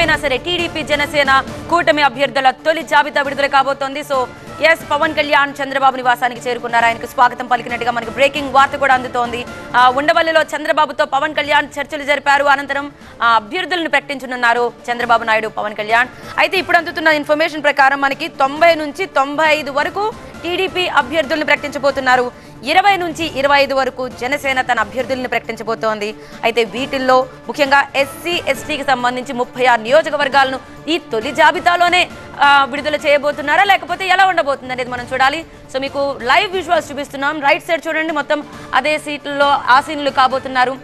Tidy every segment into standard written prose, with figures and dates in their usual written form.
క్షణమైనా సరే టీడీపీ జనసేన కూటమి అభ్యర్థుల తొలి జాబితా విడుదల కాబోతోంది. సో ఎస్, పవన్ కళ్యాణ్ చంద్రబాబు నివాసానికి చేరుకున్నారు. ఆయనకు స్వాగతం పలికినట్టుగా మనకు బ్రేకింగ్ వార్త కూడా అందుతోంది. ఉండవల్లిలో చంద్రబాబుతో పవన్ కళ్యాణ్ చర్చలు జరిపారు. అనంతరం అభ్యర్థులను ప్రకటించనున్నారు చంద్రబాబు నాయుడు, పవన్ కళ్యాణ్. అయితే ఇప్పుడు అందుతున్న ఇన్ఫర్మేషన్ ప్రకారం మనకి 90 నుంచి 95 వరకు టీడీపీ అభ్యర్థులను ప్రకటించబోతున్నారు. 20 నుంచి 25 వరకు జనసేన తన అభ్యర్థులను ప్రకటించబోతోంది. అయితే వీటిల్లో ముఖ్యంగా ఎస్సీ ఎస్టీకి సంబంధించి 36 నియోజకవర్గాలను ఈ తొలి జాబితాలోనే విడుదల చేయబోతున్నారా, లేకపోతే ఎలా ఉండబోతుంది అనేది మనం చూడాలి. సో మీకు లైవ్ విజువల్స్ చూపిస్తున్నాం. రైట్ సైడ్ చూడండి, మొత్తం అదే సీట్లలో ఆసీనులు కాబోతున్నారు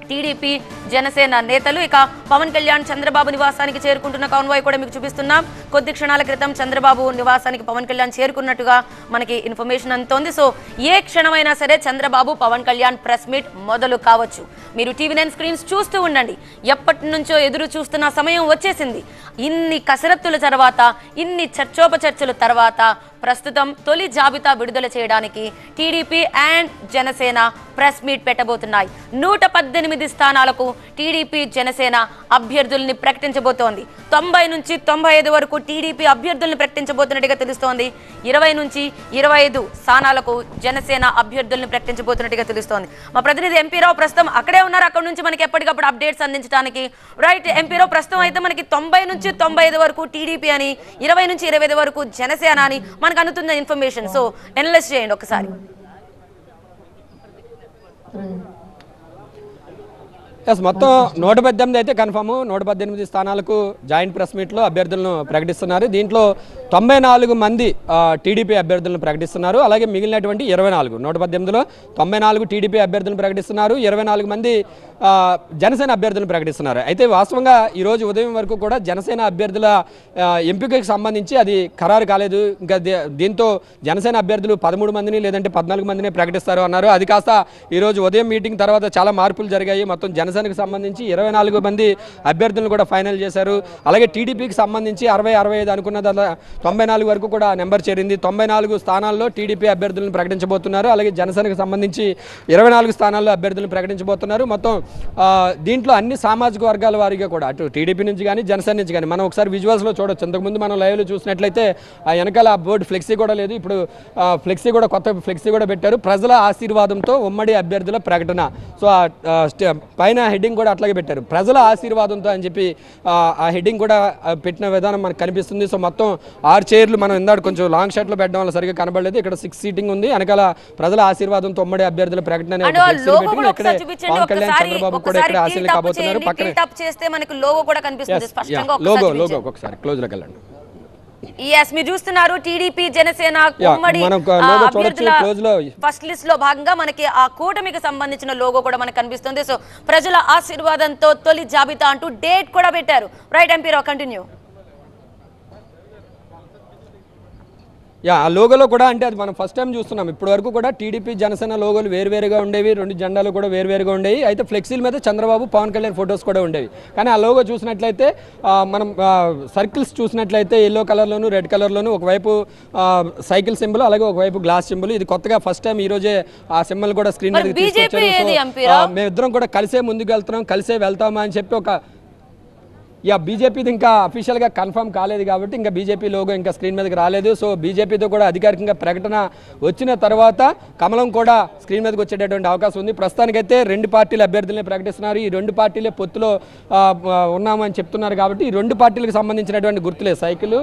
టీడీపీ జనసేన నేతలు. ఇక పవన్ కళ్యాణ్ చంద్రబాబు నివాసానికి చేరుకుంటున్న కాన్వాయ్ కూడా మీకు చూపిస్తున్నాం. కొద్ది క్షణాల క్రితం చంద్రబాబు నివాసానికి పవన్ కళ్యాణ్ చేరుకున్నట్టుగా మనకి ఇన్ఫర్మేషన్ అందుతోంది. సో ఏ క్షణమైనా సరే చంద్రబాబు పవన్ కళ్యాణ్ ప్రెస్ మీట్ మొదలు కావచ్చు. మీరు టీవీ9 స్క్రీన్స్ చూస్తూ ఉండండి. ఎప్పటి నుంచో ఎదురు చూస్తున్న సమయం వచ్చేసింది. ఇన్ని కసరత్తుల తర్వాత, ఇన్ని చర్చోపచర్చల తర్వాత ప్రస్తుతం తొలి జాబితా విడుదల చేయడానికి TDP and Janasena press meet పెట్టబోతున్నాయి. 118 స్థానాలకు టీడీపీ జనసేన అభ్యర్థుల్ని ప్రకటించబోతోంది. 90 నుంచి 95 వరకు టీడీపీ అభ్యర్థుల్ని ప్రకటించబోతున్నట్టుగా తెలుస్తోంది. 20 నుంచి 25 స్థానాలకు జనసేన అభ్యర్థుల్ని ప్రకటించబోతున్నట్టుగా తెలుస్తోంది. మా ప్రతినిధి ఎంపీ రావు ప్రస్తుతం అక్కడే ఉన్నారు. అక్కడ నుంచి మనకి ఎప్పటికప్పుడు అప్డేట్స్ అందించడానికి. రైట్ ఎంపీ రావు, ప్రస్తుతం అయితే మనకి 90 నుంచి 95 వరకు టీడీపీ అని, 20 నుంచి 25 వరకు జనసేన అని మనకు అందుతున్న ఇన్ఫర్మేషన్. సో ఎనలైజ్ చేయండి ఒకసారి. ఎస్, మొత్తం 118 అయితే కన్ఫర్మ్. 118 స్థానాలకు జాయింట్ ప్రెస్ మీట్లో అభ్యర్థులను ప్రకటిస్తున్నారు. దీంట్లో 94 మంది టీడీపీ అభ్యర్థులను ప్రకటిస్తున్నారు. అలాగే మిగిలినటువంటి 24, 118లో 94 టీడీపీ అభ్యర్థులను ప్రకటిస్తున్నారు. 24 మంది జనసేన అభ్యర్థులను ప్రకటిస్తున్నారు. అయితే వాస్తవంగా ఈరోజు ఉదయం వరకు కూడా జనసేన అభ్యర్థుల ఎంపికకు సంబంధించి అది ఖరారు కాలేదు. ఇంకా దీంతో జనసేన అభ్యర్థులు 13 మందిని లేదంటే 14 మందిని ప్రకటిస్తారు అన్నారు. అది కాస్త ఈరోజు ఉదయం మీటింగ్ తర్వాత చాలా మార్పులు జరిగాయి. మొత్తం జనసేనకు సంబంధించి 24 మంది అభ్యర్థులను కూడా ఫైనల్ చేశారు. అలాగే టీడీపీకి సంబంధించి 60, 65 అనుకున్న 94 వరకు కూడా నెంబర్ చేరింది. 94 స్థానాల్లో టీడీపీ అభ్యర్థులను ప్రకటించబోతున్నారు. అలాగే జనసేనకు సంబంధించి 24 స్థానాల్లో అభ్యర్థులను ప్రకటించబోతున్నారు. మొత్తం దీంట్లో అన్ని సామాజిక వర్గాల వారిగా కూడా అటు టీడీపీ నుంచి కానీ జనసేన నుంచి కానీ మనం ఒకసారి విజువల్స్లో చూడొచ్చు. ఇంతకుముందు మనం లైవ్లో చూసినట్లయితే ఆ వెనకాల బోర్డు ఫ్లెక్సీ కూడా లేదు. ఇప్పుడు ఫ్లెక్సీ కూడా, కొత్త ఫ్లెక్సీ కూడా పెట్టారు. ప్రజల ఆశీర్వాదంతో ఉమ్మడి అభ్యర్థుల ప్రకటన. సో పైన హెడ్డింగ్ కూడా అట్లాగే పెట్టారు, ప్రజల ఆశీర్వాదంతో అని చెప్పి ఆ హెడ్డింగ్ కూడా పెట్టిన విధానం మనకు కనిపిస్తుంది. సో మొత్తం 6 చైర్లు మనం ఇందాక కొంచెం లాంగ్ షాట్లో పెట్టడం వల్ల సరిగ్గా కనబడలేదు. ఇక్కడ 6 సీటింగ్ ఉంది. వెనకాల ప్రజల ఆశీర్వాదంతో ఉమ్మడి అభ్యర్థుల ప్రకటన ఇక్కడే పవన్ కళ్యాణ్ చంద్రబాబు కూడా ఇక్కడ ఆశీర్లు కాబోతున్నారు. పక్కన లోగో ఒకసారి క్లోజ్ లోకి వెళ్ళండి. ఎస్, మీరు చూస్తున్నారు టీడీపీ జనసేన ఉమ్మడి ఫస్ట్ లిస్ట్ లో భాగంగా మనకి ఆ కూటమికి సంబంధించిన లోగో కూడా మనకు కనిపిస్తుంది. సో ప్రజల ఆశీర్వాదంతో తొలి జాబితా అంటూ డేట్ కూడా పెట్టారు. రైట్ ఎంపీ రావు, కంటిన్యూ. ఆ లోగోలో కూడా అంటే అది మనం ఫస్ట్ టైం చూస్తున్నాం. ఇప్పటి వరకు కూడా టీడీపీ జనసేన లోగోలు వేరువేరుగా ఉండేవి, 2 జెండాలు కూడా వేరువేరుగా ఉండేవి. అయితే ఫ్లెక్సీల మీద చంద్రబాబు పవన్ కళ్యాణ్ ఫొటోస్ కూడా ఉండేవి. కానీ ఆ లోగో చూసినట్లయితే మనం సర్కిల్స్ చూసినట్లయితే ఎల్లో కలర్లోను రెడ్ కలర్లోను ఒకవైపు సైకిల్ సింబల్, అలాగే ఒకవైపు గ్లాస్ సింబల్. ఇది కొత్తగా ఫస్ట్ టైం ఈ రోజే ఆ సింబల్ కూడా స్క్రీన్ మీద తీసుకొచ్చారు. మేమిద్దరం కూడా కలిసే ముందుకు వెళ్తున్నాం, కలిసే వెళ్తామా అని చెప్పి ఒక బీజేపీది ఇంకా అఫీషియల్గా కన్ఫర్మ్ కాలేదు కాబట్టి ఇంకా బీజేపీ లోగో ఇంకా స్క్రీన్ మీదకి రాలేదు. సో బీజేపీతో కూడా అధికారికంగా ప్రకటన వచ్చిన తర్వాత కమలం కూడా స్క్రీన్ మీదకి వచ్చేటటువంటి అవకాశం ఉంది. ప్రస్తుతానికైతే 2 పార్టీల అభ్యర్థులని ప్రకటిస్తున్నారు. ఈ 2 పార్టీలే పొత్తులో ఉన్నామని చెప్తున్నారు కాబట్టి ఈ 2 పార్టీలకు సంబంధించినటువంటి గుర్తులే సైకిల్,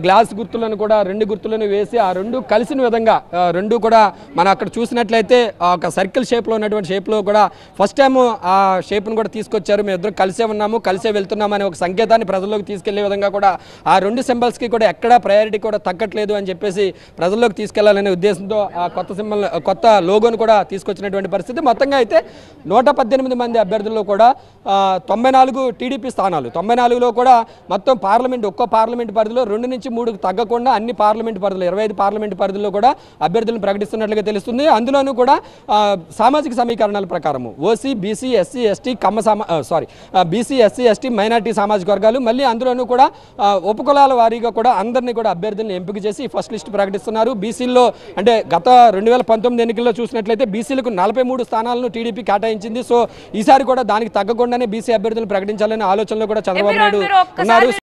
గ్లాస్ గుర్తులను కూడా 2 గుర్తులను వేసి ఆ 2 కలిసిన విధంగా 2 కూడా మనం అక్కడ చూసినట్లయితే ఒక సర్కిల్ షేప్లో ఉన్నటువంటి షేప్లో కూడా ఫస్ట్ టైం ఆ షేప్ను కూడా తీసుకొచ్చారు. మేము ఇద్దరం కలిసే ఉన్నాము, కలిసే వెళ్తున్నామని ఒక సంకేతాన్ని ప్రజల్లోకి తీసుకెళ్లే విధంగా కూడా ఆ 2 సింబల్స్కి కూడా ఎక్కడా ప్రయారిటీ కూడా తగ్గట్లేదు అని చెప్పేసి ప్రజల్లోకి తీసుకెళ్లాలనే ఉద్దేశంతో ఆ కొత్త లోగోను కూడా తీసుకొచ్చినటువంటి పరిస్థితి. మొత్తంగా అయితే 118 మంది అభ్యర్థుల్లో కూడా 94 టీడీపీ స్థానాలు, 94లో కూడా మొత్తం ఒక్కో పార్లమెంట్ పరిధిలో 2 నుంచి 3కు తగ్గకుండా అన్ని పార్లమెంట్ పరిధిలో 25 పార్లమెంట్ పరిధిలో కూడా అభ్యర్థులను ప్రకటిస్తున్నట్లుగా తెలుస్తుంది. అందులోనూ కూడా సామాజిక సమీకరణాల ప్రకారం OC, BC, SC, ST, BC, SC, ST, minority సామాజిక వర్గాలు, మళ్ళీ అందులోనూ కూడా ఉపకులాల వారీగా కూడా అందరినీ కూడా అభ్యర్థులను ఎంపిక చేసి ఫస్ట్ లిస్ట్ ప్రకటిస్తున్నారు. బీసీల్లో అంటే గత 2019 ఎన్నికల్లో చూసినట్లయితే బీసీలకు 43 స్థానాలను టీడీపీ కేటాయించింది. సో ఈసారి కూడా దానికి తగ్గకుండానే బీసీ అభ్యర్థులను ప్రకటించాలనే ఆలోచనలో కూడా చంద్రబాబు నాయుడు ఉన్నారు.